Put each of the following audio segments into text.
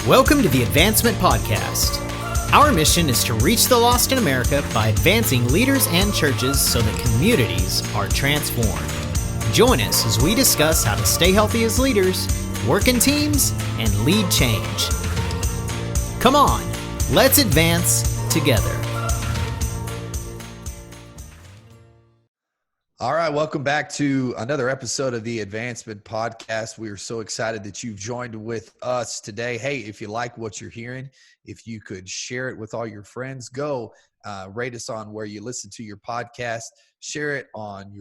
Welcome to the Advancement Podcast. Our mission is to reach the lost in America by advancing leaders and churches so that communities are transformed. Join us as we discuss how to stay healthy as leaders, work in teams, and lead change. Come on, let's advance together. All right, welcome back to another episode of the Advancement Podcast. We are so excited that you've joined with us today. Hey, if you like what you're hearing, if you could share it with all your friends, go rate us on where you listen to your podcast, share it on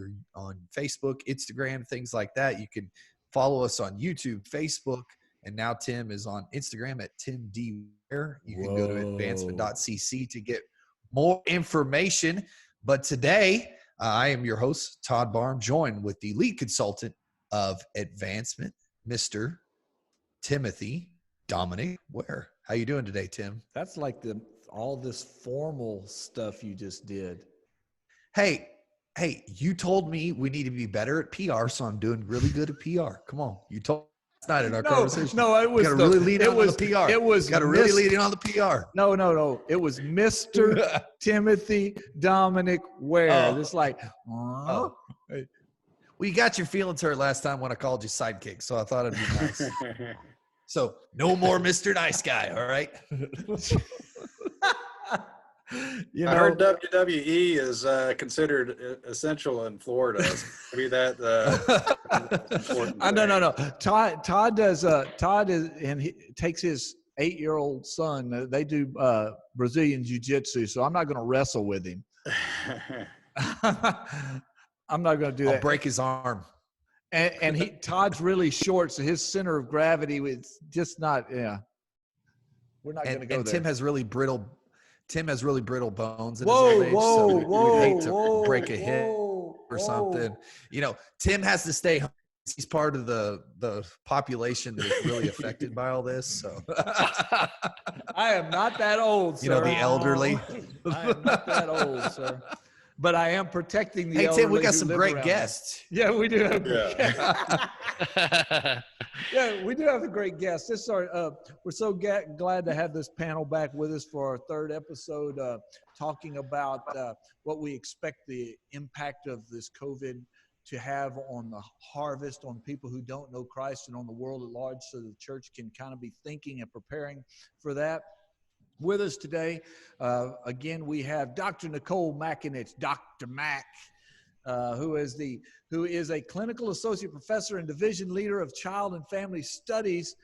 Facebook, Instagram, things like that. You can follow us on YouTube, Facebook, and now Tim is on Instagram at TimD. You can go to advancement.cc to get more information. But today, I am your host, Todd Barham, joined with the lead consultant of Advancement, Mr. Timothy Dominic Ware. How you doing today, Tim? That's like all this formal stuff you just did. Hey, you told me we need to be better at PR, so I'm doing really good at PR. Come on. You told us not in our conversation. No, it was got to really lead on the PR. It was got to really lead in on the PR. No. It was Mr. Timothy Dominic Ware. It's like, Well, you got your feelings hurt last time when I called you sidekick, so I thought it'd be nice. So no more Mr. Nice Guy, all right? I heard WWE is considered essential in Florida. Maybe that important. No. Todd does. Todd is, and he takes his 8-year-old son. They do Brazilian jiu-jitsu, so I'm not going to wrestle with him. I'm not going to do that. I'll break his arm. And Todd's really short, so his center of gravity is just not. Yeah, we're not going to go and there. Tim has really brittle bones in Whoa, his old age, whoa, so whoa, we'd hate to whoa, break a hip whoa, or something. You know, Tim has to stay home. He's part of the population that is really affected by all this. So I am not that old, sir. You know, the elderly. I am not that old, sir. But I am protecting the elderly. Hey, Tim, we got some great guests. Yeah, we do have Yeah, we do have a great guest. This is we're so glad to have this panel back with us for our third episode, talking about what we expect the impact of this COVID to have on the harvest, on people who don't know Christ, and on the world at large, so the church can kind of be thinking and preparing for that. With us today, again, we have Dr. Nicole McAninch, Dr. Mac, who is a clinical associate professor and division leader of Child and Family Studies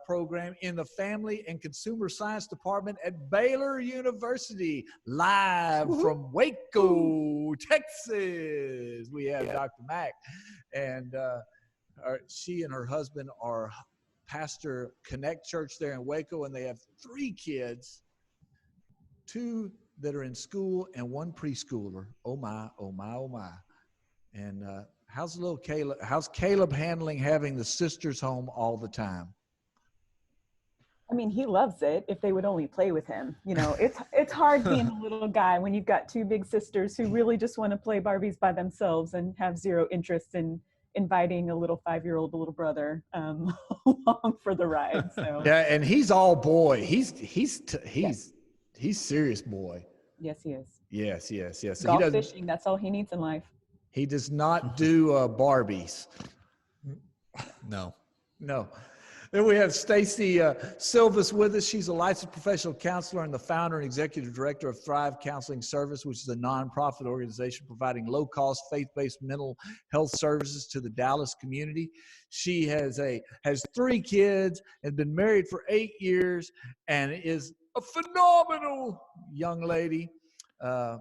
program in the Family and Consumer Science Department at Baylor University, live from Waco, Texas. We have Dr. Mac, and she and her husband are pastor Connect Church there in Waco, and they have 3 kids, 2 that are in school and 1 preschooler. Oh my. And how's Caleb handling having the sisters home all the time? I mean, he loves it if they would only play with him. You know, it's hard being a little guy when you've got 2 big sisters who really just want to play Barbies by themselves and have zero interest in inviting a little 5-year-old little brother along for the ride. So yeah, and he's all boy. He's serious boy. Yes, he is. Yes. So golf, fishing, that's all he needs in life. He does not do Barbies. No. Then we have Stacie Sylvas with us. She's a licensed professional counselor and the founder and executive director of Thrive Counseling Service, which is a nonprofit organization providing low-cost, faith-based mental health services to the Dallas community. She has 3 kids, has been married for 8 years, and is a phenomenal young lady. My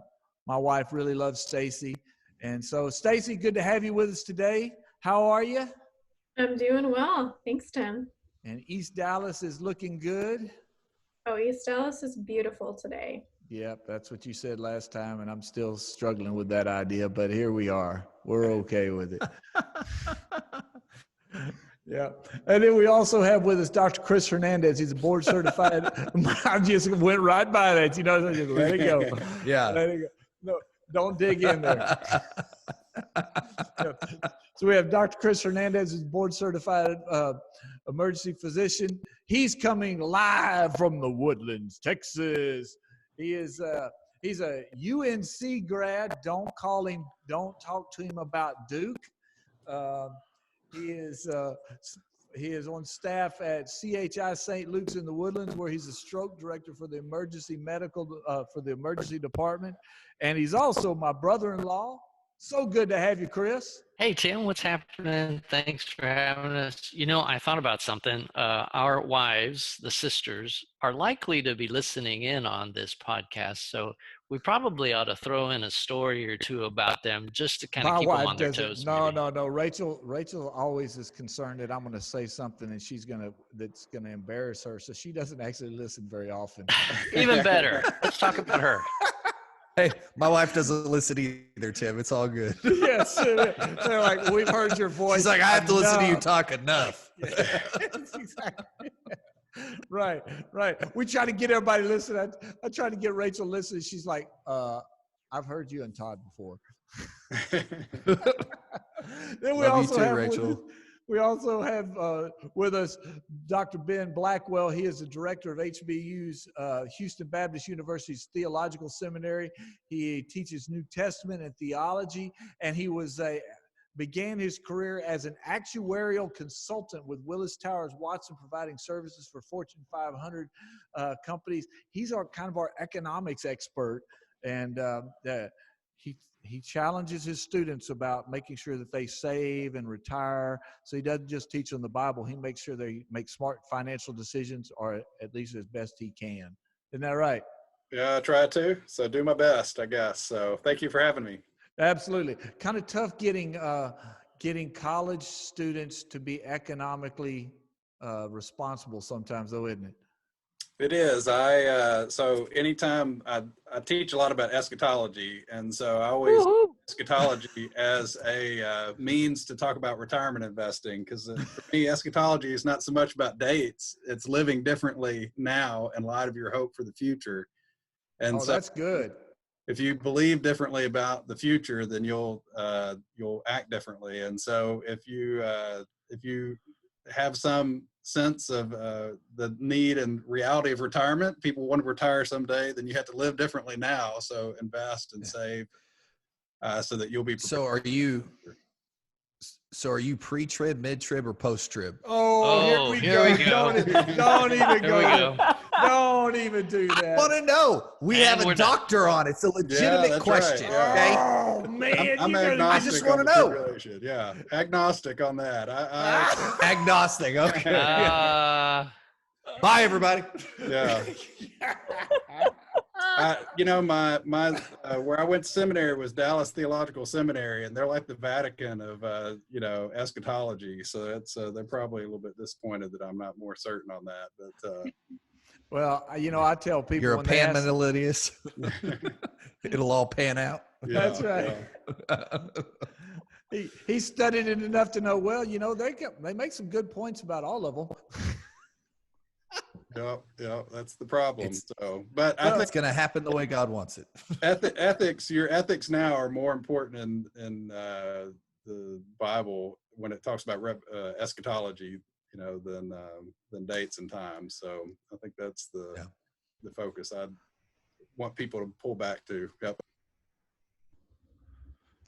wife really loves Stacie. And so, Stacie, good to have you with us today. How are you? I'm doing well. Thanks, Tim. And East Dallas is looking good. Oh, East Dallas is beautiful today. Yep, that's what you said last time, and I'm still struggling with that idea, but here we are. We're okay with it. Yeah. And then we also have with us Dr. Chris Hernandez. He's a board certified. I just went right by that. You know, just let it go. Yeah. Let it go. No, don't dig in there. So we have Dr. Chris Hernandez, who's board certified emergency physician. He's coming live from the Woodlands, Texas. He's a UNC grad. Don't talk to him about Duke. He is on staff at CHI St. Luke's in the Woodlands, where he's a stroke director for the emergency department. And he's also my brother-in-law. So good to have you, Chris. Hey, Tim, what's happening? Thanks for having us. I thought about something. Our wives, the sisters, are likely to be listening in on this podcast. So we probably ought to throw in a story or two about them just to kind of keep them on their toes. No. Rachel always is concerned that I'm going to say something and that's going to embarrass her. So she doesn't actually listen very often. Even better. Let's talk about her. Hey, my wife doesn't listen either, Tim. It's all good. Yes. They're like, we've heard your voice. She's like, I have to listen to you talk enough. Exactly. Right. We try to get everybody to listen. I try to get Rachel to listen. She's like, I've heard you and Todd before. Then Rachel. We also have with us Dr. Ben Blackwell. He is the director of HBU's Houston Baptist University's Theological Seminary. He teaches New Testament and theology, and he began his career as an actuarial consultant with Willis Towers Watson, providing services for Fortune 500 companies. He's our economics expert, and he challenges his students about making sure that they save and retire. So he doesn't just teach them the Bible. He makes sure they make smart financial decisions, or at least as best he can. Isn't that right? Yeah, I try to. So do my best, I guess. So thank you for having me. Absolutely. Kind of tough getting college students to be economically responsible sometimes, though, isn't it? It is. So anytime I teach a lot about eschatology, and so I always use eschatology as a means to talk about retirement investing, because for me, eschatology is not so much about dates. It's living differently now in light of your hope for the future. And so that's good. If you believe differently about the future, then you'll act differently. And so if you have some sense of the need and reality of retirement, people want to retire someday, then you have to live differently now. So invest and save so that you'll be prepared. So are you pre-trib, mid-trib, or post-trib? Oh, here we go. Don't even go. Don't even do that. I want to know. We have a doctor on. It's a legitimate question. Right. Okay. Oh man, I'm agnostic. I just want to know. Yeah, agnostic on that. Agnostic. Okay. Bye, everybody. Yeah. My where I went to seminary was Dallas Theological Seminary, and they're like the Vatican of eschatology. So that's they're probably a little bit disappointed that I'm not more certain on that. But well, I tell people you're a panmillennialist. It'll all pan out. Yeah, that's right. Yeah. He studied it enough to know. Well, they make some good points about all of them. Yeah, that's the problem. But I think it's going to happen the way God wants it. Your ethics now are more important in the Bible when it talks about eschatology, than dates and times. So I think that's the focus I want people to pull back to. Yep.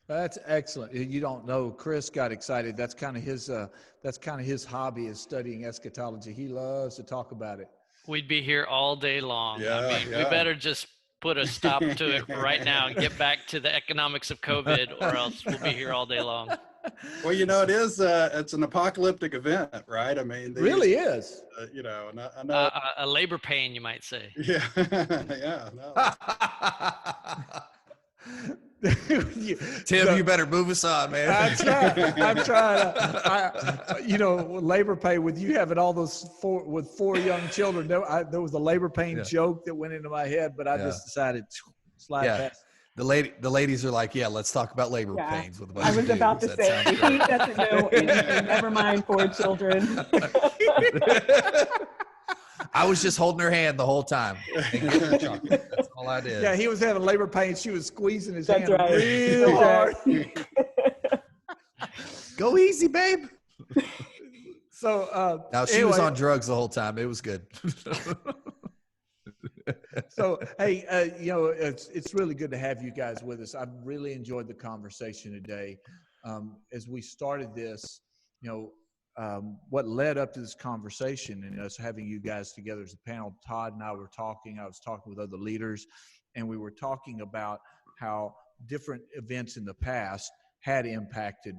That's excellent. You don't know, Chris got excited. That's kind of his hobby, is studying eschatology. He loves to talk about it. We'd be here all day long. Yeah, we better just put a stop to it right now and get back to the economics of COVID, or else we'll be here all day long. Well, it is. It's an apocalyptic event, right? I mean, it really is. And I know a labor pain, you might say. Yeah, yeah. No. Tim, you better move us on, man. I'm trying. Labor pain, with you having all those four young children. There was a labor pain joke that went into my head, but I just decided to slide past. The ladies are like, let's talk about labor pains with a bunch I was about to say, he doesn't know anything. Never mind 4 children. I was just holding her hand the whole time. That's all I did. Yeah, he was having labor pain. She was squeezing his hand real hard. Go easy, babe. So Now she was on drugs the whole time. It was good. So, hey, it's really good to have you guys with us. I've really enjoyed the conversation today. As we started this, what led up to this conversation and us having you guys together as a panel, Todd and I were talking. I was talking with other leaders, and we were talking about how different events in the past had impacted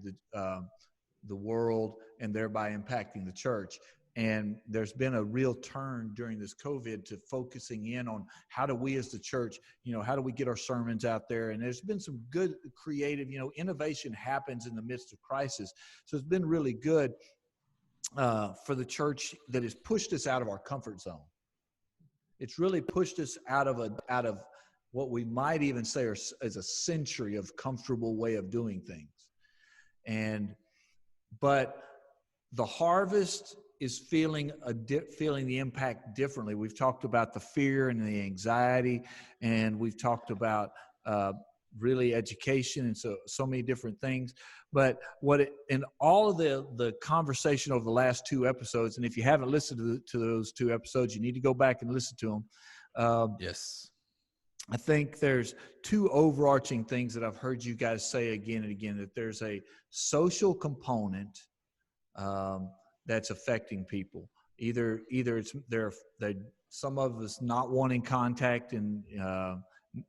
the world and thereby impacting the church. And there's been a real turn during this COVID to focusing in on how do we as the church, how do we get our sermons out there? And there's been some good creative, innovation happens in the midst of crisis. So it's been really good for the church that has pushed us out of our comfort zone. It's really pushed us out of what we might even say is a century of comfortable way of doing things. But the harvest is feeling the impact differently. We've talked about the fear and the anxiety, and we've talked about really education and so many different things. But in all of the conversation over the last two episodes, and if you haven't listened to those two episodes, you need to go back and listen to them. Yes. I think there's two overarching things that I've heard you guys say again and again, that there's a social component that's affecting people. Either it's some of us not wanting contact, and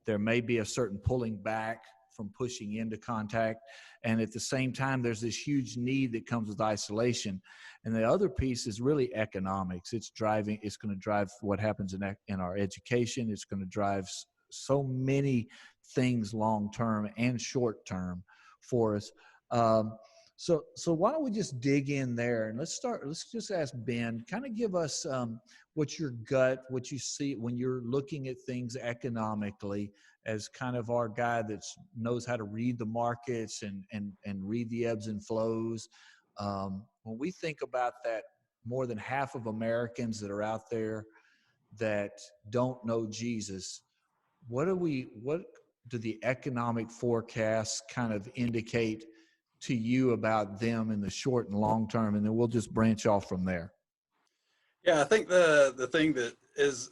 there may be a certain pulling back from pushing into contact, and at the same time there's this huge need that comes with isolation. And the other piece is really economics. It's going to drive what happens in our education. It's going to drive so many things long term and short term for us. So why don't we just dig in there, and let's just ask Ben, kind of give us what you see when you're looking at things economically, as kind of our guy that knows how to read the markets and read the ebbs and flows. When we think about that, more than half of Americans that are out there that don't know Jesus, what do the economic forecasts kind of indicate to you about them in the short and long term? And then we'll just branch off from there. Yeah, I think the thing that is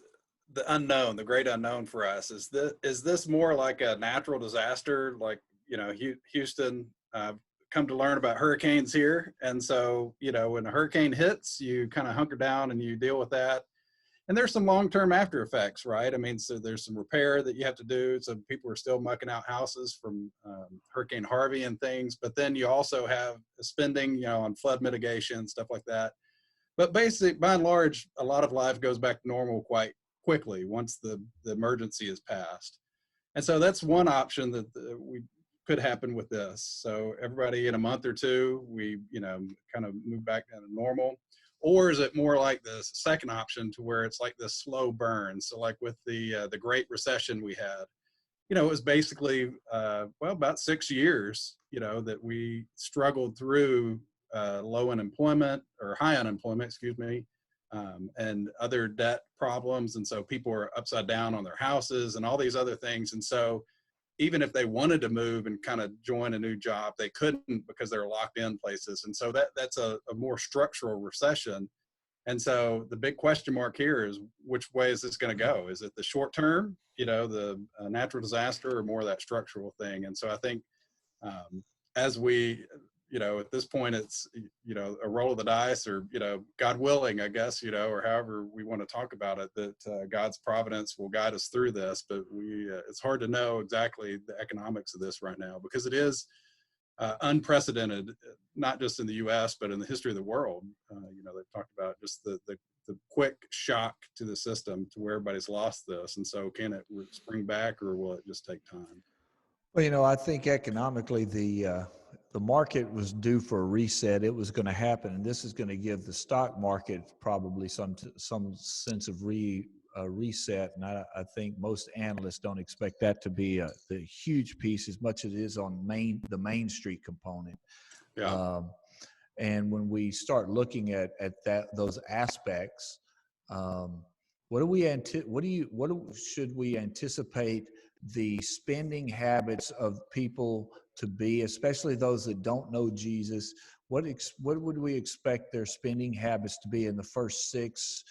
the unknown, the great unknown for us is this more like a natural disaster, like, Houston, come to learn about hurricanes here. And so, when a hurricane hits, you kind of hunker down and you deal with that. And there's some long-term after effects, right? I mean, so there's some repair that you have to do. So people are still mucking out houses from Hurricane Harvey and things. But then you also have spending, on flood mitigation, stuff like that. But basically, by and large, a lot of life goes back to normal quite quickly once the emergency is passed. And so that's one option that we could happen with this. So everybody in a month or two, we, kind of move back down to normal. Or is it more like the second option, to where it's like this slow burn? So like with the Great Recession we had, it was basically, about 6 years, that we struggled through low unemployment, or high unemployment, and other debt problems. And so people were upside down on their houses and all these other things. And so even if they wanted to move and kind of join a new job, they couldn't, because they were locked in places. And so that's a more structural recession. And so the big question mark here is, which way is this going to go? Is it the short term, the natural disaster, or more of that structural thing? And so I think as we, at this point, it's, a roll of the dice, or, God willing, I guess, or however we want to talk about it, that God's providence will guide us through this. But it's hard to know exactly the economics of this right now, because it is unprecedented, not just in the U.S., but in the history of the world. They've talked about just the quick shock to the system, to where everybody's lost this. And so can it spring back, or will it just take time? Well, I think economically the market was due for a reset. It was going to happen, and this is going to give the stock market probably some sense of reset. And I think most analysts don't expect that to be the huge piece as much as it is on the Main Street component. Yeah. And when we start looking at those aspects, what should we anticipate the spending habits of people to be, especially those that don't know Jesus? What would we expect their spending habits to be in the first six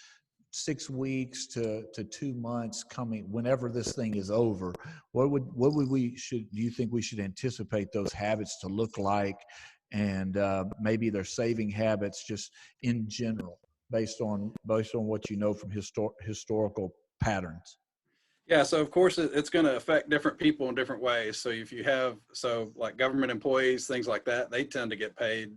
weeks to 2 months coming, whenever this thing is over? What would do you think we should anticipate those habits to look like, and maybe their saving habits just in general, based on what you know from historical patterns? Yeah, so of course it's going to affect different people in different ways. So if you have, like government employees, things like that, they tend to get paid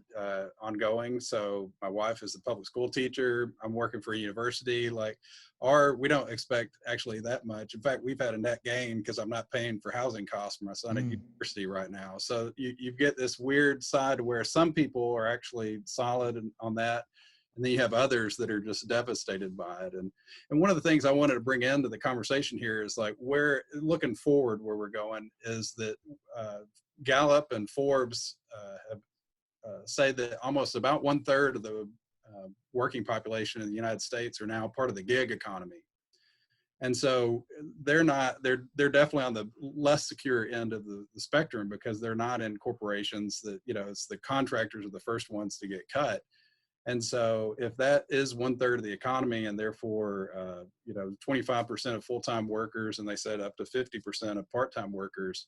ongoing. So my wife is a public school teacher. I'm working for a university. We don't expect actually that much. In fact, we've had a net gain because I'm not paying for housing costs for my son at university right now. So you get this weird side where some people are actually solid on that. And then you have others that are just devastated by it. And one of the things I wanted to bring into the conversation here is looking forward, where we're going is that Gallup and Forbes have say that almost about 1/3 of the working population in the United States are now part of the gig economy. And so they're definitely on the less secure end of the spectrum, because they're not in corporations that, it's the contractors are the first ones to get cut. And so if that is 1/3 of the economy, and therefore, 25% of full-time workers, and they said up to 50% of part-time workers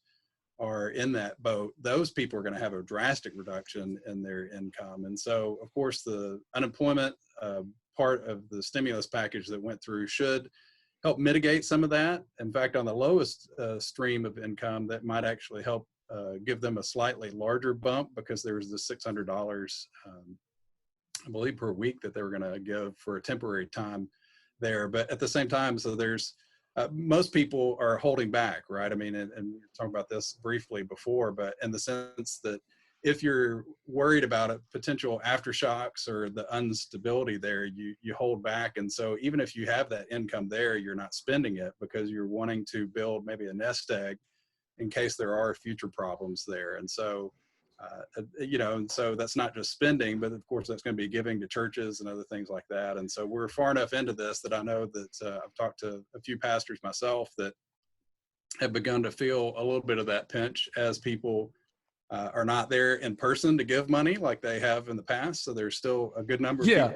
are in that boat, those people are going to have a drastic reduction in their income. And so, of course, the unemployment part of the stimulus package that went through should help mitigate some of that. In fact, on the lowest stream of income, that might actually help give them a slightly larger bump, because there was the $600 I believe per week that they were going to give for a temporary time there. But at the same time, so there's most people are holding back, right? I mean, and we were talking about this briefly before, but in the sense that if you're worried about a potential aftershocks or the instability there, you hold back. And so even if you have that income there, you're not spending it, because you're wanting to build maybe a nest egg in case there are future problems there. And so and so that's not just spending, but of course that's going to be giving to churches and other things like that. And so we're far enough into this that I know that I've talked to a few pastors myself that have begun to feel a little bit of that pinch, as people are not there in person to give money like they have in the past. So there's still a good number of people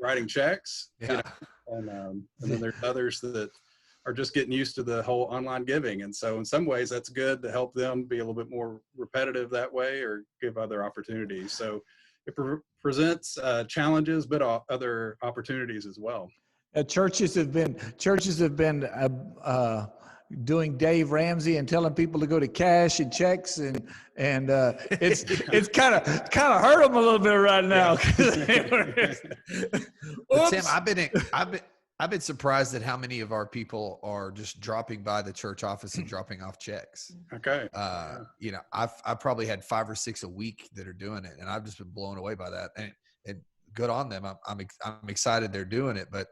writing checks, and then there's others that are just getting used to the whole online giving. And so in some ways that's good to help them be a little bit more repetitive that way, or give other opportunities. So it presents challenges, but other opportunities as well. Churches have been doing Dave Ramsey and telling people to go to cash and checks, and it's kind of hurt them a little bit right now. But Tim, I've been surprised at how many of our people are just dropping by the church office and dropping off checks. Okay. I've probably had 5 or 6 a week that are doing it, and I've just been blown away by that. And good on them. I'm excited they're doing it, but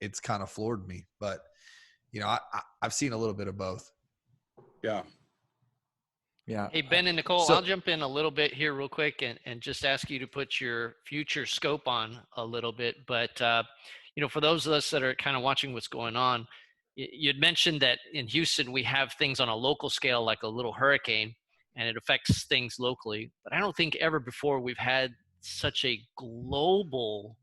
it's kind of floored me. But I've seen a little bit of both. Yeah. Yeah. Hey, Ben and Nicole, I'll jump in a little bit here real quick and just ask you to put your future scope on a little bit. But, for those of us that are kind of watching what's going on, you'd mentioned that in Houston, we have things on a local scale, like a little hurricane, and it affects things locally. But I don't think ever before we've had such a global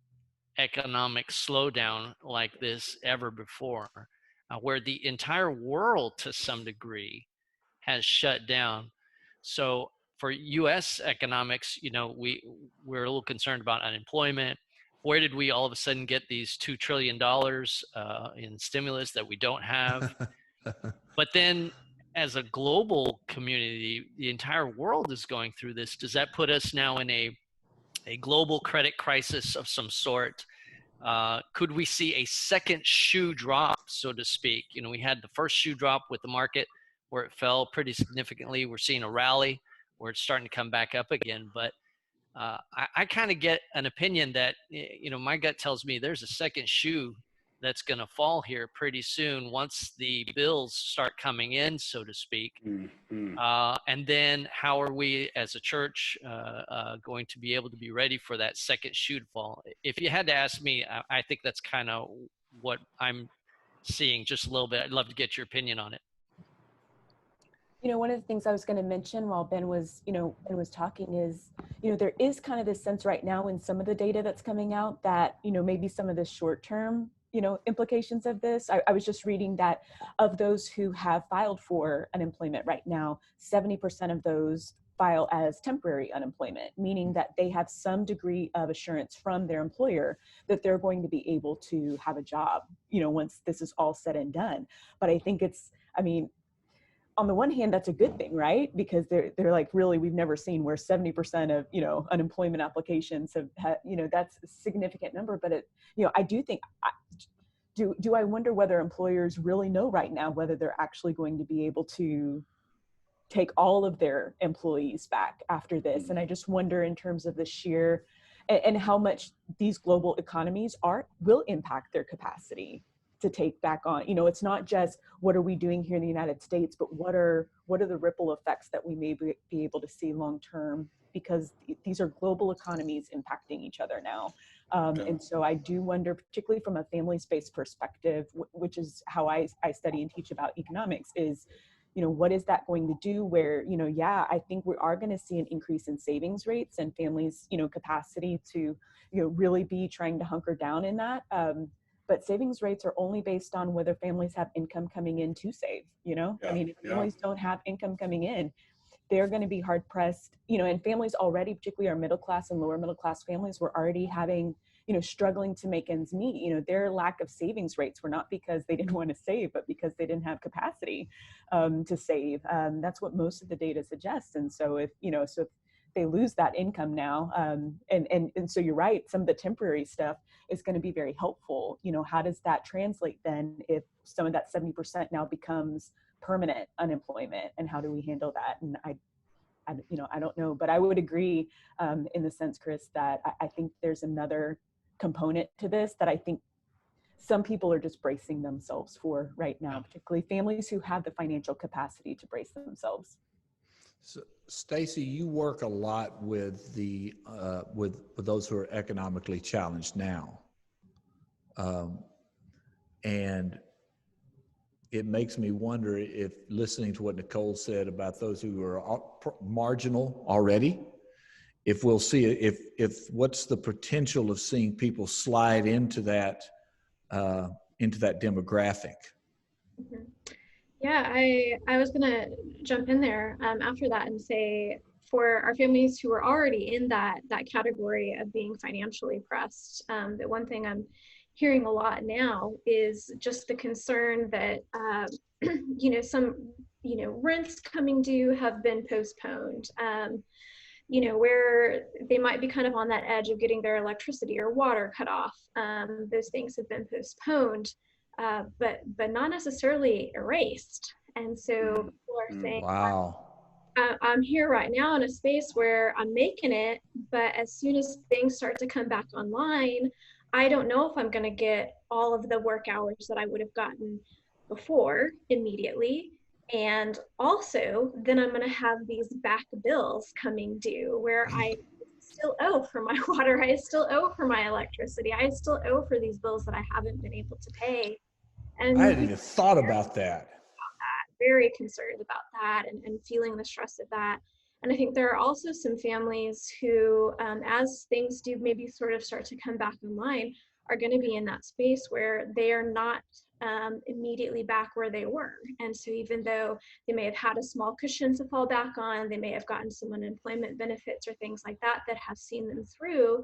economic slowdown like this ever before, where the entire world to some degree has shut down. So for U.S. economics, we're a little concerned about unemployment. Where did we all of a sudden get these $2 trillion in stimulus that we don't have? But then as a global community, the entire world is going through this. Does that put us now in a global credit crisis of some sort? Could we see a second shoe drop, so to speak? We had the first shoe drop with the market where it fell pretty significantly. We're seeing a rally where it's starting to come back up again. But I kind of get an opinion that, my gut tells me there's a second shoe that's going to fall here pretty soon once the bills start coming in, so to speak. Mm-hmm. And then how are we as a church going to be able to be ready for that second shoe to fall? If you had to ask me, I think that's kind of what I'm seeing just a little bit. I'd love to get your opinion on it. One of the things I was going to mention while Ben was talking is, there is kind of this sense right now in some of the data that's coming out that, maybe some of the short-term, implications of this. I was just reading that of those who have filed for unemployment right now, 70% of those file as temporary unemployment, meaning that they have some degree of assurance from their employer that they're going to be able to have a job, once this is all said and done. But I think on the one hand, that's a good thing, right? Because they're like, really, we've never seen where 70% of, unemployment applications have that's a significant number. But I do think, do I wonder whether employers really know right now whether they're actually going to be able to take all of their employees back after this? And I just wonder in terms of the sheer and how much these global economies will impact their capacity to take back on. It's not just what are we doing here in the United States, but what are the ripple effects that we may be able to see long term, because these are global economies impacting each other now. And so I do wonder, particularly from a family-based perspective, which is how I study and teach about economics, is what is that going to do where, I think we are going to see an increase in savings rates and families, capacity to, really be trying to hunker down in that. But savings rates are only based on whether families have income coming in to save, if families don't have income coming in, they're going to be hard pressed, and families already, particularly our middle class and lower middle class families, were already having, struggling to make ends meet. Their lack of savings rates were not because they didn't want to save, but because they didn't have capacity to save. That's what most of the data suggests. And so if they lose that income now, and so you're right, some of the temporary stuff is going to be very helpful. How does that translate then if some of that 70% now becomes permanent unemployment, and how do we handle that? And I don't know, but I would agree in the sense, Chris, that I think there's another component to this that I think some people are just bracing themselves for right now, particularly families who have the financial capacity to brace themselves. So, Stacie, you work a lot with the with those who are economically challenged now, and it makes me wonder if, listening to what Nicole said about those who are marginal already, if we'll see if what's the potential of seeing people slide into that demographic. Mm-hmm. Yeah, I was gonna jump in there after that and say, for our families who are already in that category of being financially pressed, that one thing I'm hearing a lot now is just the concern that some rents coming due have been postponed, where they might be kind of on that edge of getting their electricity or water cut off. Those things have been postponed, but not necessarily erased. And so people are saying, wow, I'm here right now in a space where I'm making it, but as soon as things start to come back online, I don't know if I'm going to get all of the work hours that I would have gotten before immediately. And also, then I'm going to have these back bills coming due where I still owe for my water, I still owe for my electricity, I still owe for these bills that I haven't been able to pay. And I hadn't even thought about that. Very concerned about that and feeling the stress of that. And I think there are also some families who, as things do maybe sort of start to come back online, are going to be in that space where they are not immediately back where they were. And so even though they may have had a small cushion to fall back on, they may have gotten some unemployment benefits or things like that have seen them through,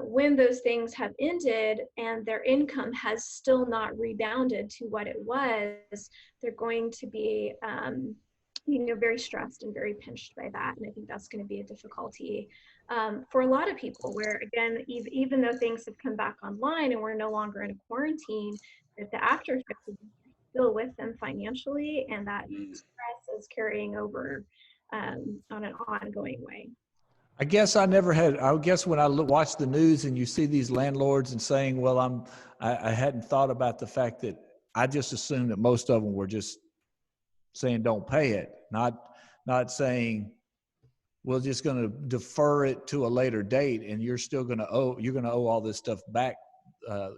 when those things have ended and their income has still not rebounded to what it was, they're going to be very stressed and very pinched by that. And I think that's going to be a difficulty for a lot of people, where again, even though things have come back online and we're no longer in a quarantine, that the after effects are still with them financially, and that stress is carrying over on an ongoing way. I guess when I watch the news and you see these landlords and saying, well, I hadn't thought about the fact that I just assumed that most of them were just saying don't pay it, not saying we're just going to defer it to a later date, and you're going to owe all this stuff back.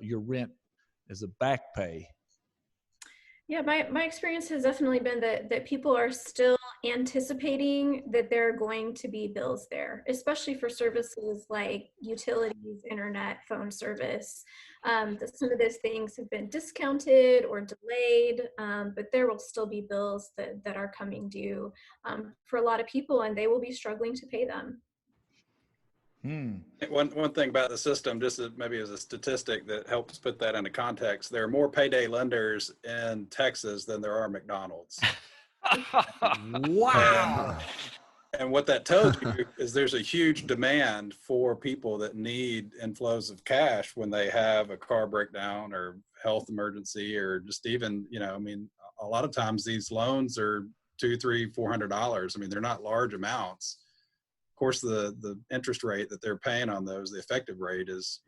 Your rent is a back pay. Yeah, my experience has definitely been that people are still anticipating that there are going to be bills there, especially for services like utilities, internet, phone service. That some of those things have been discounted or delayed, but there will still be bills that are coming due for a lot of people, and they will be struggling to pay them. One thing about the system, just maybe as a statistic that helps put that into context, there are more payday lenders in Texas than there are McDonald's. Wow. And what that tells you is there's a huge demand for people that need inflows of cash when they have a car breakdown or health emergency, or just even, I mean, a lot of times these loans are $200, $300, $400. I mean, they're not large amounts. Of course, the interest rate that they're paying on those, the effective rate is,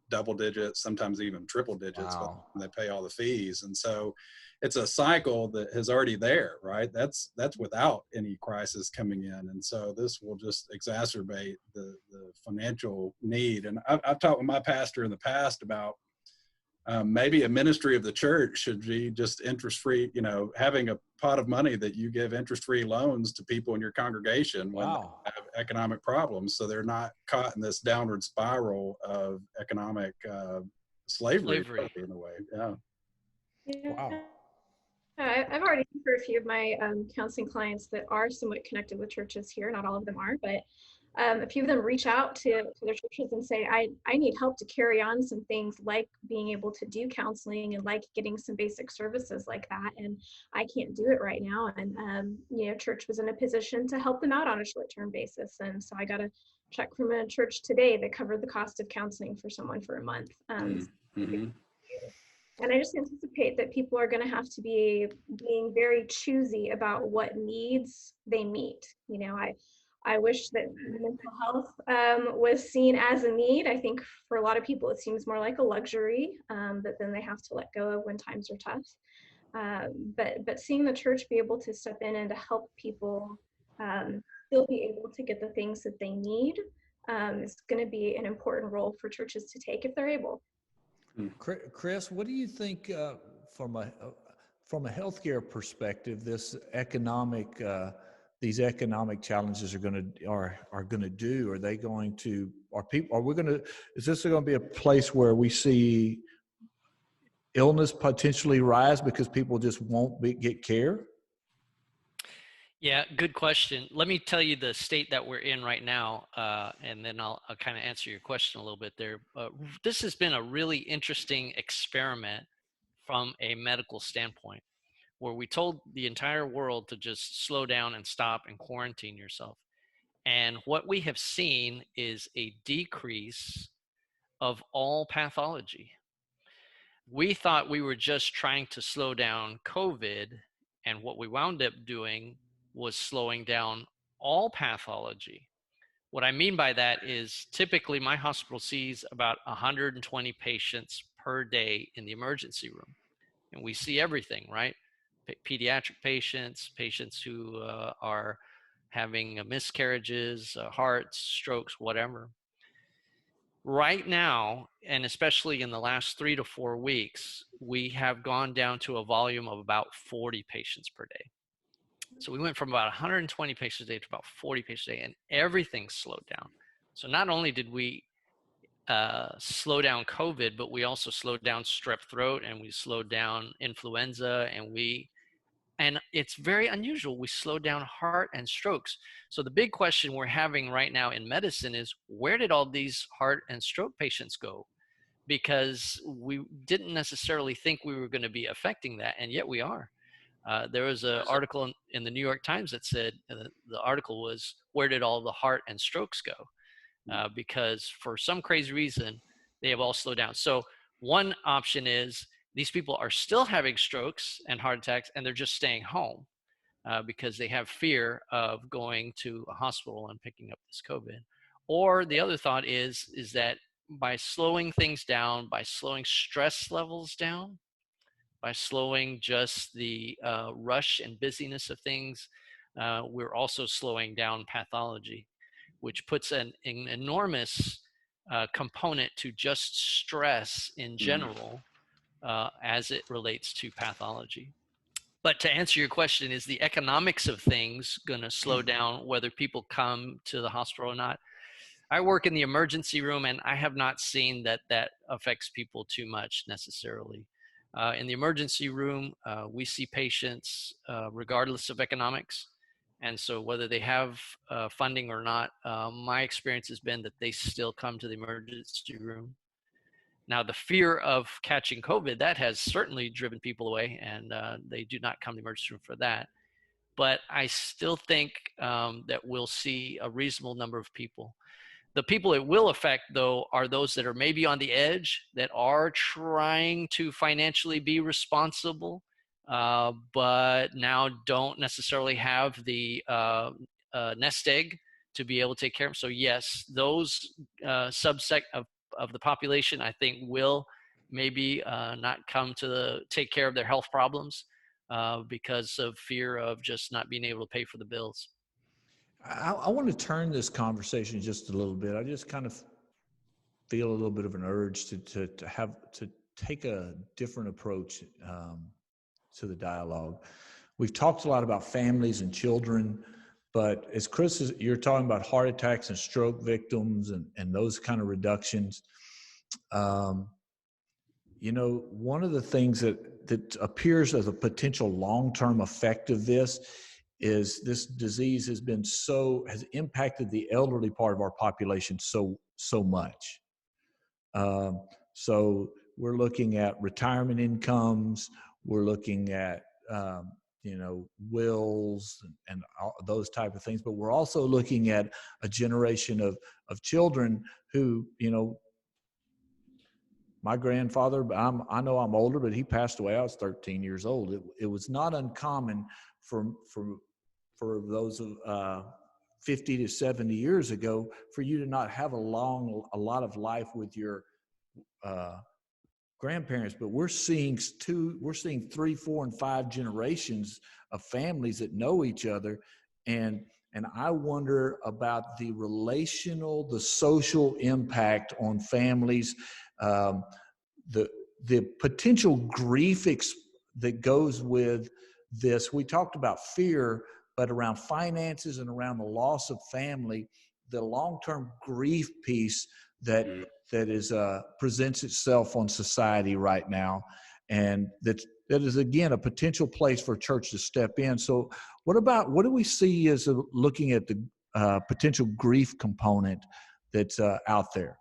double digits, sometimes even triple digits. Wow. When they pay all the fees. And so it's a cycle that is already there, right? That's without any crisis coming in. And so this will just exacerbate the financial need. And I've talked with my pastor in the past about maybe a ministry of the church should be just interest-free, having a pot of money that you give interest-free loans to people in your congregation when they have economic problems, so they're not caught in this downward spiral of economic slavery in a way. Yeah. Wow. I've already for a few of my counseling clients that are somewhat connected with churches here. Not all of them are, but a few of them reach out to their churches and say, I need help to carry on some things like being able to do counseling and like getting some basic services like that. And I can't do it right now. And, church was in a position to help them out on a short-term basis. And so I got a check from a church today that covered the cost of counseling for someone for a month. And I just anticipate that people are going to have to be being very choosy about what needs they meet. I wish that mental health was seen as a need. I think for a lot of people, it seems more like a luxury that then they have to let go of when times are tough. But seeing the church be able to step in and to help people still be able to get the things that they need is going to be an important role for churches to take if they're able. Chris, what do you think from a healthcare perspective, these economic challenges are going to do? Are they going to? Is this going to be a place where we see illness potentially rise because people just won't get care? Yeah, good question. Let me tell you the state that we're in right now, and then I'll kind of answer your question a little bit there. This has been a really interesting experiment from a medical standpoint, where we told the entire world to just slow down and stop and quarantine yourself. And what we have seen is a decrease of all pathology. We thought we were just trying to slow down COVID, and what we wound up doing was slowing down all pathology. What I mean by that is typically my hospital sees about 120 patients per day in the emergency room. And we see everything, right? Pediatric patients, patients who are having miscarriages, hearts, strokes, whatever. Right now, and especially in the last 3 to 4 weeks, we have gone down to a volume of about 40 patients per day. So we went from about 120 patients a day to about 40 patients a day, and everything slowed down. So not only did we slow down COVID, but we also slowed down strep throat, and we slowed down influenza, and it's very unusual. We slowed down heart and strokes. So the big question we're having right now in medicine is, where did all these heart and stroke patients go? Because we didn't necessarily think we were going to be affecting that, and yet we are. There was an article in the New York Times that said, the article was, where did all the heart and strokes go? Because for some crazy reason, they have all slowed down. So one option is these people are still having strokes and heart attacks, and they're just staying home because they have fear of going to a hospital and picking up this COVID. Or the other thought is that by slowing things down, by slowing stress levels down, by slowing just the rush and busyness of things, we're also slowing down pathology, which puts an enormous component to just stress in general as it relates to pathology. But to answer your question, is the economics of things going to slow down whether people come to the hospital or not? I work in the emergency room, and I have not seen that that affects people too much necessarily. In the emergency room, we see patients regardless of economics. And so whether they have funding or not, my experience has been that they still come to the emergency room. Now, the fear of catching COVID, that has certainly driven people away, and they do not come to the emergency room for that. But I still think that we'll see a reasonable number of people. The people it will affect, though, are those that are maybe on the edge, that are trying to financially be responsible, but now don't necessarily have the nest egg to be able to take care of them. So yes, those subsect of the population, I think, will maybe not come to take care of their health problems because of fear of just not being able to pay for the bills. I want to turn this conversation just a little bit. I just kind of feel a little bit of an urge to take a different approach to the dialogue. We've talked a lot about families and children, but as Chris, you're talking about heart attacks and stroke victims and those kind of reductions. You know, one of the things that appears as a potential long-term effect of this is this disease has impacted the elderly part of our population so much. So we're looking at retirement incomes, we're looking at wills and those type of things, but we're also looking at a generation of children who, my grandfather, I know I'm older, but he passed away. I was 13 years old. It was not uncommon for those of 50 to 70 years ago for you to not have a lot of life with your grandparents. But we're seeing 3, 4, and 5 generations of families that know each other, and I wonder about the relational, the social impact on families. The potential grief that goes with this. We talked about fear, but around finances and around the loss of family, the long-term grief piece that is presents itself on society right now, and that is again a potential place for church to step in. So, what do we see as looking at the potential grief component that's out there?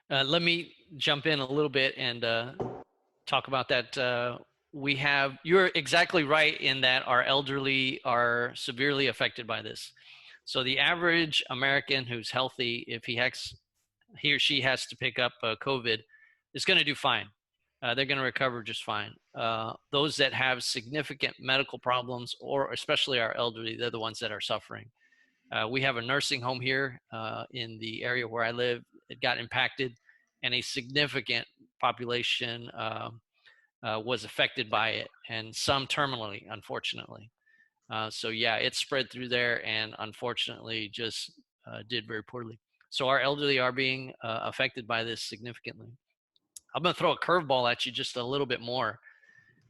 Let me jump in a little bit and talk about that. You're exactly right in that our elderly are severely affected by this. So the average American who's healthy, if he or she has to pick up COVID, is going to do fine. They're going to recover just fine. Those that have significant medical problems, or especially our elderly, they're the ones that are suffering. We have a nursing home here in the area where I live. It got impacted, and a significant population was affected by it, and some terminally, unfortunately. So yeah, it spread through there, and unfortunately just did very poorly. So our elderly are being affected by this significantly. I'm going to throw a curveball at you just a little bit more.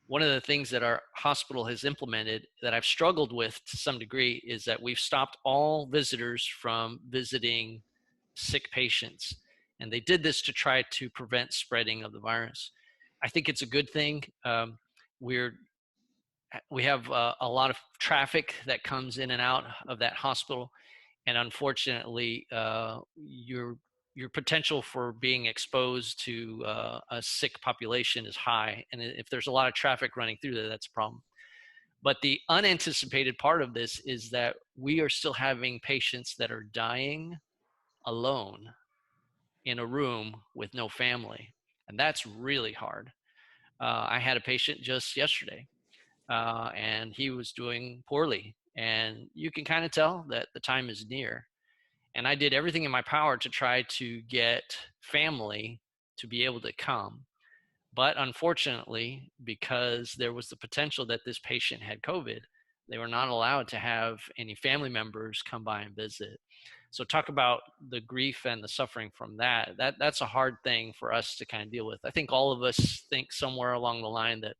One of the things that our hospital has implemented that I've struggled with to some degree is that we've stopped all visitors from visiting sick patients. And they did this to try to prevent spreading of the virus. I think it's a good thing. We have a lot of traffic that comes in and out of that hospital. And unfortunately, your potential for being exposed to a sick population is high. And if there's a lot of traffic running through there, that's a problem. But the unanticipated part of this is that we are still having patients that are dying alone in a room with no family. And that's really hard. I had a patient just yesterday, and he was doing poorly. And you can kind of tell that the time is near. And I did everything in my power to try to get family to be able to come. But unfortunately, because there was the potential that this patient had COVID, they were not allowed to have any family members come by and visit. So talk about the grief and the suffering from that's a hard thing for us to kind of deal with. I think all of us think somewhere along the line that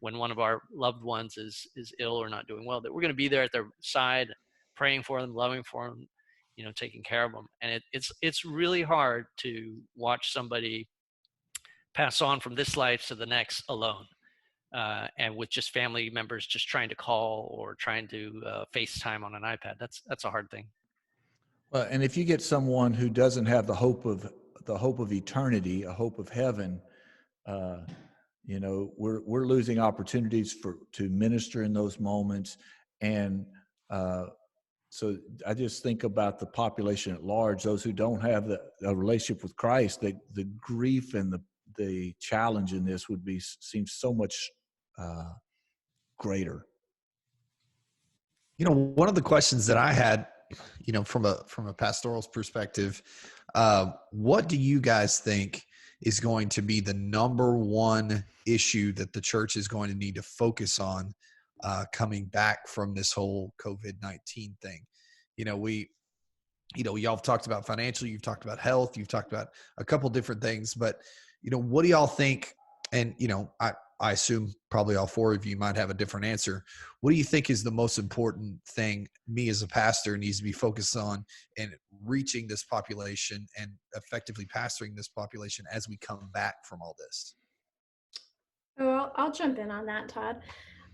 when one of our loved ones is ill or not doing well, that we're going to be there at their side, praying for them, loving for them, taking care of them. And it's really hard to watch somebody pass on from this life to the next alone, and with just family members just trying to call or trying to FaceTime on an iPad. That's a hard thing. Well, and if you get someone who doesn't have the hope of eternity, a hope of heaven, we're losing opportunities to minister in those moments. And so I just think about the population at large, those who don't have a relationship with Christ, the grief and the challenge in this seems so much greater. One of the questions that I had, from a pastoral perspective, what do you guys think is going to be the number one issue that the church is going to need to focus on coming back from this whole COVID-19 thing? Y'all have talked about financial, you've talked about health, you've talked about a couple different things, but what do y'all think? And I assume probably all four of you might have a different answer. What do you think is the most important thing me as a pastor needs to be focused on in reaching this population and effectively pastoring this population as we come back from all this? Oh, I'll jump in on that, Todd.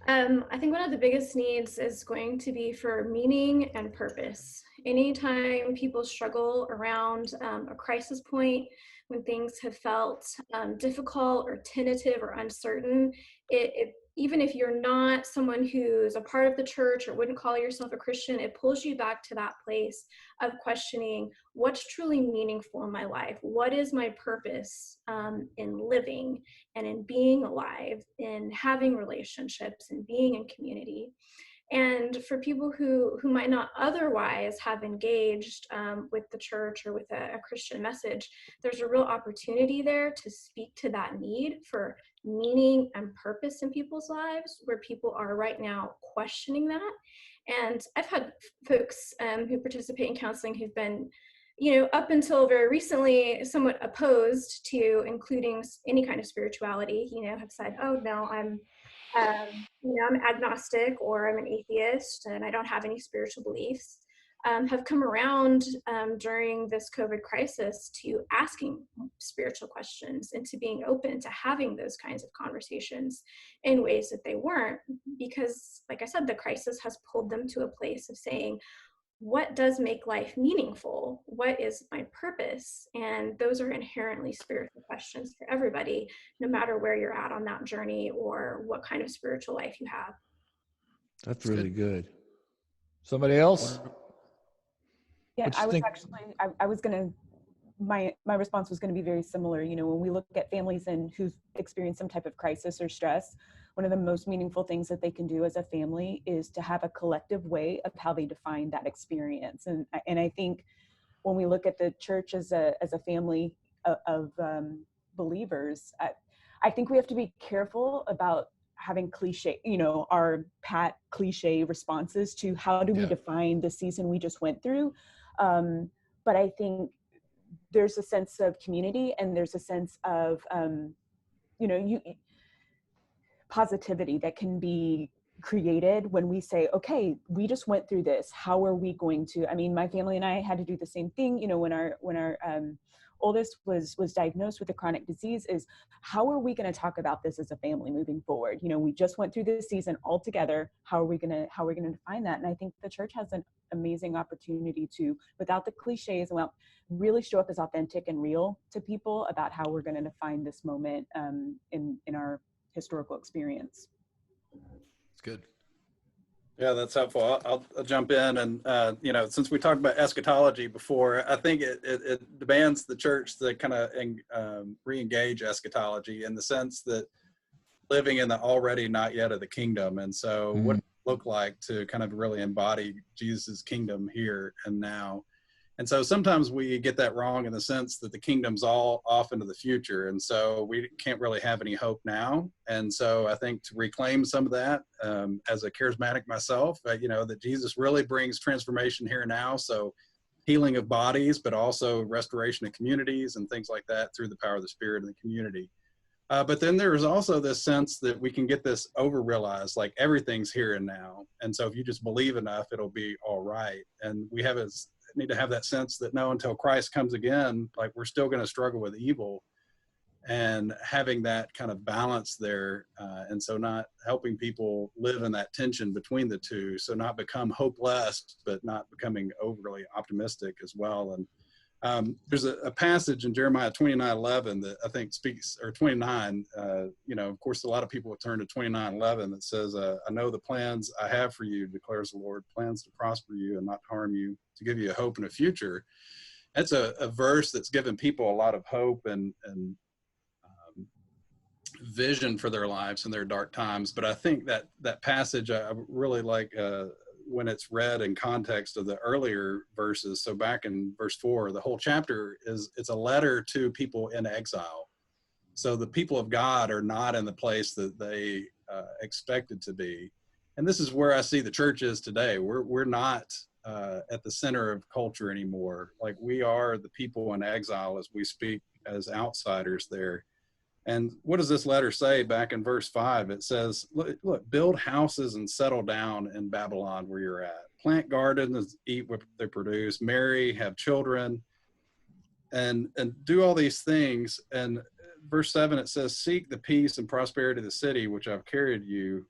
I think one of the biggest needs is going to be for meaning and purpose. Anytime people struggle around a crisis point, when things have felt difficult or tentative or uncertain, even if you're not someone who's a part of the church or wouldn't call yourself a Christian, it pulls you back to that place of questioning what's truly meaningful in my life. What is my purpose in living and in being alive, in having relationships and being in community? And for people who might not otherwise have engaged with the church or with a Christian message, there's a real opportunity there to speak to that need for meaning and purpose in people's lives, where people are right now questioning that. And I've had folks who participate in counseling who've been, up until very recently, somewhat opposed to including any kind of spirituality, have said, oh, no, I'm agnostic, or I'm an atheist and I don't have any spiritual beliefs, have come around during this COVID crisis to asking spiritual questions and to being open to having those kinds of conversations in ways that they weren't, because, like I said, the crisis has pulled them to a place of saying, what does make life meaningful? What is my purpose? And those are inherently spiritual questions for everybody, no matter where you're at on that journey or what kind of spiritual life you have. That's really good. Somebody else? Yeah, I was going to, my response was going to be very similar. When we look at families and who've experienced some type of crisis or stress, one of the most meaningful things that they can do as a family is to have a collective way of how they define that experience. And I think when we look at the church as a family of believers, I think we have to be careful about having cliche, our pat cliche responses to how do we define the season we just went through. But I think there's a sense of community and there's a sense of, positivity that can be created when we say, okay, we just went through this. How are we going to, my family and I had to do the same thing, when our oldest was diagnosed with a chronic disease, is how are we going to talk about this as a family moving forward? We just went through this season all together. How are we going to define that? And I think the church has an amazing opportunity to, without the cliches, really show up as authentic and real to people about how we're going to define this moment in our historical experience. It's good. Yeah, that's helpful. I'll jump in, and since we talked about eschatology before, I think it demands the church to kind of re-engage eschatology in the sense that living in the already not yet of the kingdom. And so what does it look like to kind of really embody Jesus's kingdom here and now? And so sometimes we get that wrong in the sense that the kingdom's all off into the future. And so we can't really have any hope now. And so I think to reclaim some of that, as a charismatic myself, that Jesus really brings transformation here and now. So healing of bodies, but also restoration of communities and things like that through the power of the Spirit in the community. But then there's also this sense that we can get this over-realized, like everything's here and now. And so if you just believe enough, it'll be all right. And we need to have that sense that no, until Christ comes again, like we're still going to struggle with evil, and having that kind of balance there. And so not helping people live in that tension between the two. So not become hopeless, but not becoming overly optimistic as well. And there's a passage in Jeremiah 29:11 that I think speaks, or 29, of course, a lot of people would turn to 29:11 that says, I know the plans I have for you, declares the Lord, plans to prosper you and not harm you, to give you a hope and a future. That's a verse that's given people a lot of hope and vision for their lives in their dark times. But I think that passage, I really like when it's read in context of the earlier verses. So back in verse 4, the whole chapter it's a letter to people in exile. So the people of God are not in the place that they expected to be. And this is where I see the church is today. We're not at the center of culture anymore. Like, we are the people in exile as we speak as outsiders there. And what does this letter say back in verse 5? It says, look, build houses and settle down in Babylon where you're at. Plant gardens, eat what they produce, marry, have children, and do all these things. And verse 7, it says, seek the peace and prosperity of the city which I've carried you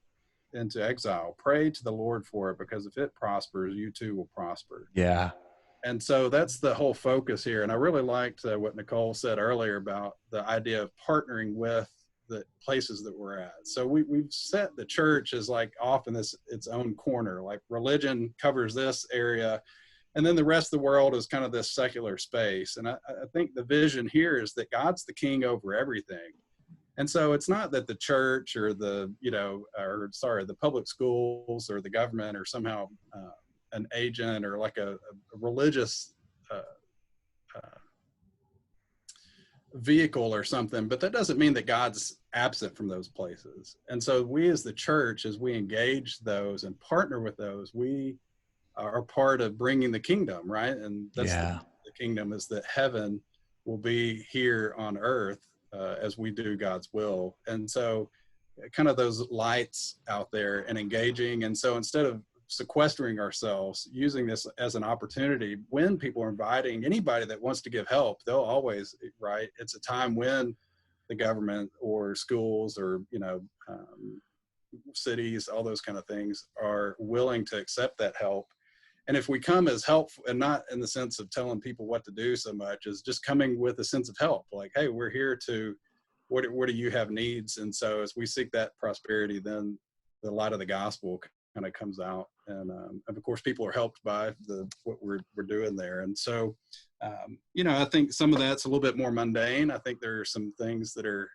into exile. Pray to the Lord for it, because if it prospers, you too will prosper. Yeah. And so that's the whole focus here. And I really liked what Nicole said earlier about the idea of partnering with the places that we're at. So we've set the church as like off in its own corner, like religion covers this area, and then the rest of the world is kind of this secular space. And I think the vision here is that God's the king over everything. And so it's not that the church or the public schools or the government or somehow an agent or like a religious vehicle or something, but that doesn't mean that God's absent from those places. And so we as the church, as we engage those and partner with those, we are part of bringing the kingdom, right? And that's the kingdom, is that heaven will be here on earth as we do God's will. And so kind of those lights out there and engaging. And so instead of sequestering ourselves, using this as an opportunity, when people are inviting anybody that wants to give help, they'll always, right? It's a time when the government or schools or, cities, all those kind of things are willing to accept that help. And if we come as helpful, and not in the sense of telling people what to do so much, as just coming with a sense of help, like, hey, we're here to, what do you have needs? And so as we seek that prosperity, then the light of the gospel kind of comes out. And of course, people are helped by what we're doing there. And so, I think some of that's a little bit more mundane. I think there are some things that are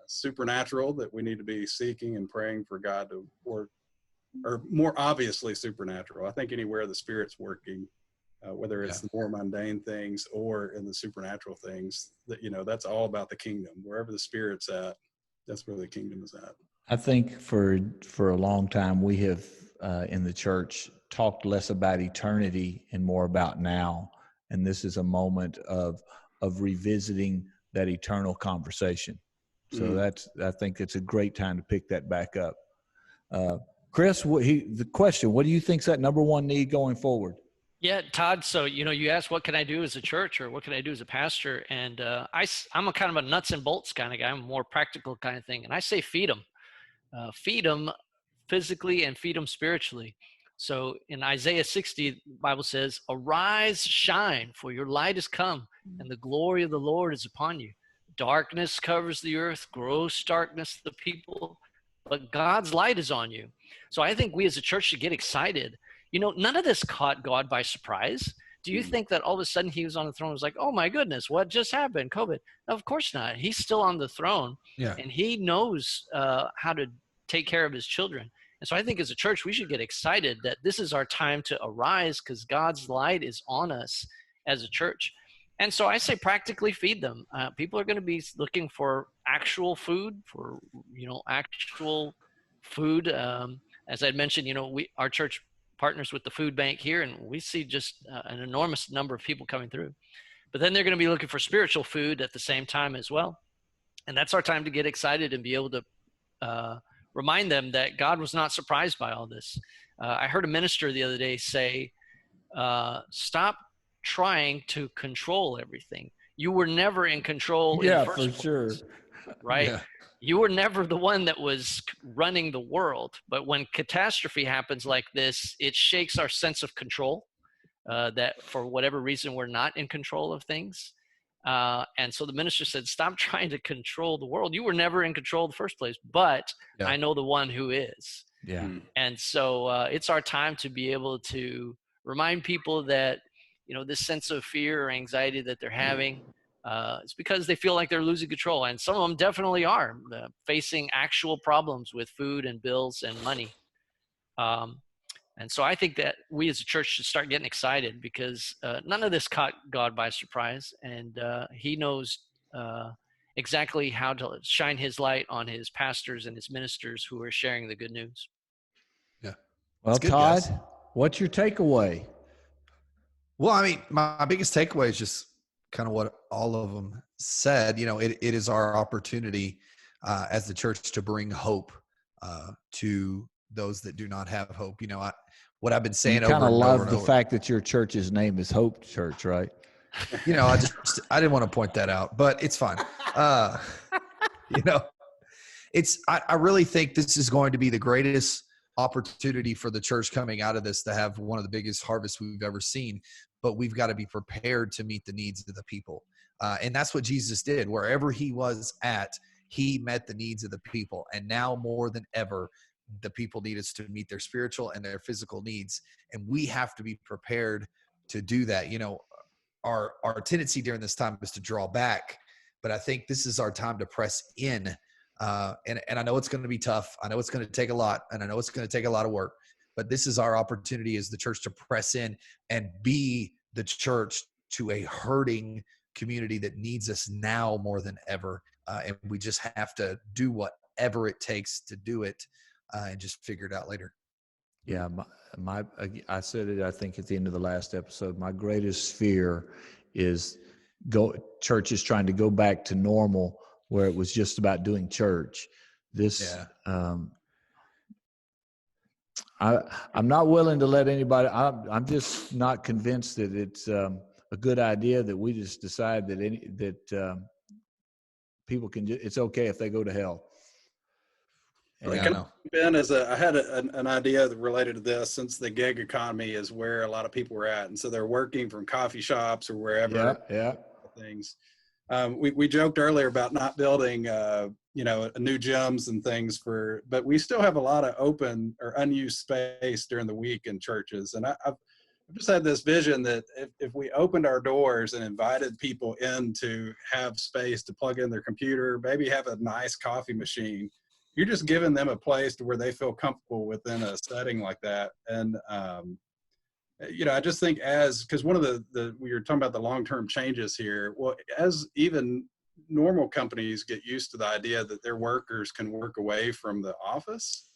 supernatural that we need to be seeking and praying for God to work, or more obviously supernatural. I think anywhere the Spirit's working, whether it's the more mundane things or in the supernatural things, that, that's all about the kingdom. Wherever the Spirit's at, that's where the kingdom is at. I think for a long time we have in the church talked less about eternity and more about now, and this is a moment of revisiting that eternal conversation. So I think it's a great time to pick that back up. Chris, the question: what do you think's that number one need going forward? Yeah, Todd. So, you asked, what can I do as a church, or what can I do as a pastor? And I'm a kind of a nuts and bolts kind of guy. I'm a more practical kind of thing. And I say feed them. Feed them physically and feed them spiritually. So in Isaiah 60, the Bible says, arise, shine, for your light has come, and the glory of the Lord is upon you. Darkness covers the earth, gross darkness the people, but God's light is on you. So I think we as a church should get excited. None of this caught God by surprise. Do you think that all of a sudden he was on the throne and was like, oh my goodness, what just happened? COVID? No, of course not. He's still on the throne, and he knows how to take care of his children. And so I think as a church, we should get excited that this is our time to arise, because God's light is on us as a church. And so I say practically feed them. People are going to be looking for actual food, actual food. As I mentioned, our church partners with the food bank here, and we see just an enormous number of people coming through. But then they're going to be looking for spiritual food at the same time as well. And that's our time to get excited and be able to remind them that God was not surprised by all this. I heard a minister the other day say, stop trying to control everything. You were never in control. Yeah, in the first for place, sure. right? Yeah. You were never the one that was running the world. But when catastrophe happens like this, it shakes our sense of control, that for whatever reason, we're not in control of things. And so the minister said, stop trying to control the world. You were never in control in the first place, but Yeah. I know the one who is. Yeah. And so it's our time to be able to remind people that, this sense of fear or anxiety that they're having, it's because they feel like they're losing control. And some of them definitely are facing actual problems with food and bills and money. And so I think that we as a church should start getting excited, because none of this caught God by surprise. And he knows exactly how to shine his light on his pastors and his ministers who are sharing the good news. Yeah. Well, good, Todd, guys. what's your takeaway? Well, I mean, my biggest takeaway is just kind of what all of them said. It is our opportunity as the church to bring hope to those that do not have hope. What I've been saying over and over and over. You kind of love the fact that your church's name is Hope Church, right? I didn't want to point that out, but it's fine. I really think this is going to be the greatest opportunity for the church coming out of this to have one of the biggest harvests we've ever seen, but we've got to be prepared to meet the needs of the people. And that's what Jesus did. Wherever he was at, he met the needs of the people. And now more than ever, the people need us to meet their spiritual and their physical needs. And we have to be prepared to do that. Our tendency during this time is to draw back, but I think this is our time to press in. And I know it's going to be tough. I know it's going to take a lot, and I know it's going to take a lot of work, but this is our opportunity as the church to press in and be the church to a hurting community that needs us now more than ever. And we just have to do whatever it takes to do it, and just figure it out later. Yeah, I said it, I think, at the end of the last episode. My greatest fear is churches trying to go back to normal, where it was just about doing church. I'm not willing to let anybody. I'm just not convinced that it's a good idea that we just decide that people can. It's okay if they go to hell. Ben, I had an idea related to this, since the gig economy is where a lot of people are at, and so they're working from coffee shops or wherever. Yeah. Things. We joked earlier about not building, new gyms and things but we still have a lot of open or unused space during the week in churches, and I've just had this vision that if we opened our doors and invited people in to have space to plug in their computer, maybe have a nice coffee machine. You're just giving them a place to where they feel comfortable within a setting like that. And, I just think because one of we were talking about the long-term changes here. Well, as even normal companies get used to the idea that their workers can work away from the office,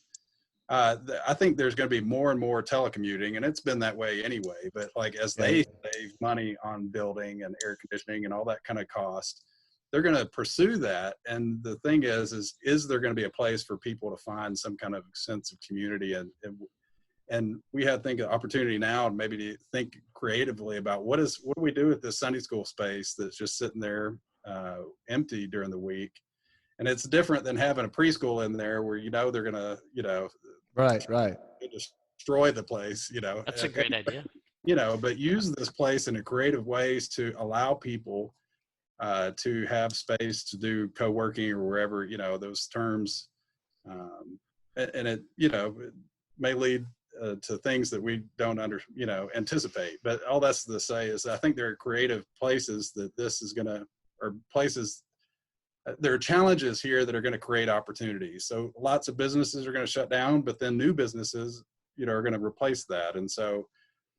I think there's going to be more and more telecommuting, and it's been that way anyway. But as they save money on building and air conditioning and all that kind of cost, they're going to pursue that. And the thing is there going to be a place for people to find some kind of sense of community? And we have, an opportunity now maybe to think creatively about what do we do with this Sunday school space that's just sitting there empty during the week. And it's different than having a preschool in there where, they're going to, right. destroy the place, That's a great idea. But use this place in a creative ways to allow people to have space to do co-working or wherever, those terms. And it, it may lead to things that we don't anticipate. But all that's to say is I think there are creative places that this is there are challenges here that are going to create opportunities. So lots of businesses are going to shut down, but then new businesses, are going to replace that. And so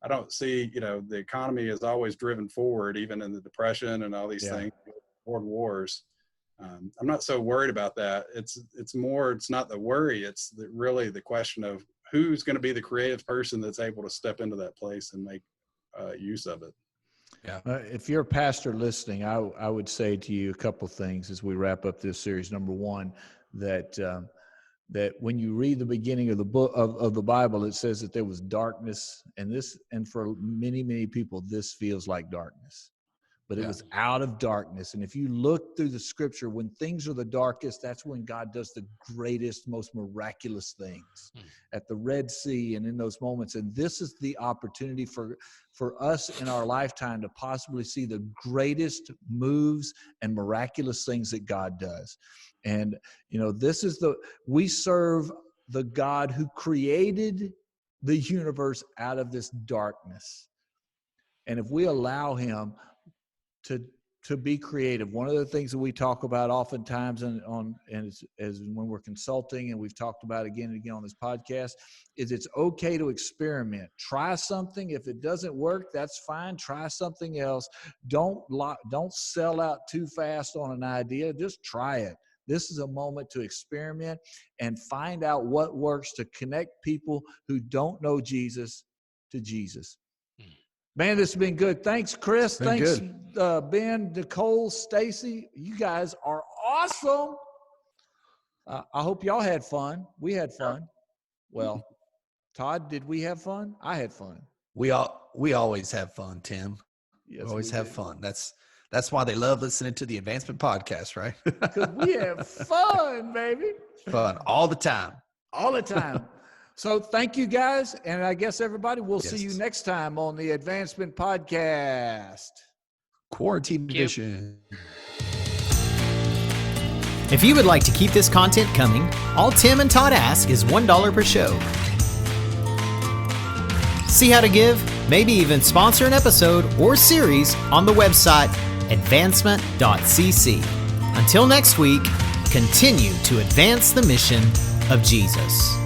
I don't see, the economy is always driven forward, even in the Depression and all these things, world wars. I'm not so worried about that. It's not the worry. It's really the question of who's going to be the creative person that's able to step into that place and make use of it. Yeah. If you're a pastor listening, I would say to you a couple things as we wrap up this series. Number one, that when you read the beginning of the book of the Bible, it says that there was darkness, and for many people, this feels like darkness. But it was out of darkness. And if you look through the scripture, when things are the darkest, that's when God does the greatest, most miraculous things at the Red Sea and in those moments. And this is the opportunity for us in our lifetime to possibly see the greatest moves and miraculous things that God does. And, we serve the God who created the universe out of this darkness. And if we allow him to be creative. One of the things that we talk about oftentimes as when we're consulting, and we've talked about again and again on this podcast, is it's okay to experiment. Try something. If it doesn't work, that's fine. Try something else. Don't sell out too fast on an idea. Just try it. This is a moment to experiment and find out what works to connect people who don't know Jesus to Jesus. Man, this has been good. Thanks, Chris. Thanks, Ben, Nicole, Stacie. You guys are awesome. I hope y'all had fun. We had fun. Well, Todd, did we have fun? I had fun. We always have fun, Tim. Yes, we always have fun. That's why they love listening to the Advancement Podcast, right? Because we have fun, baby. Fun all the time. All the time. So thank you, guys. And I guess everybody, we'll see you next time on the Advancement Podcast. Quarantine edition. If you would like to keep this content coming, all Tim and Todd ask is $1 per show. See how to give, maybe even sponsor an episode or series on the website advancement.cc. Until next week, continue to advance the mission of Jesus.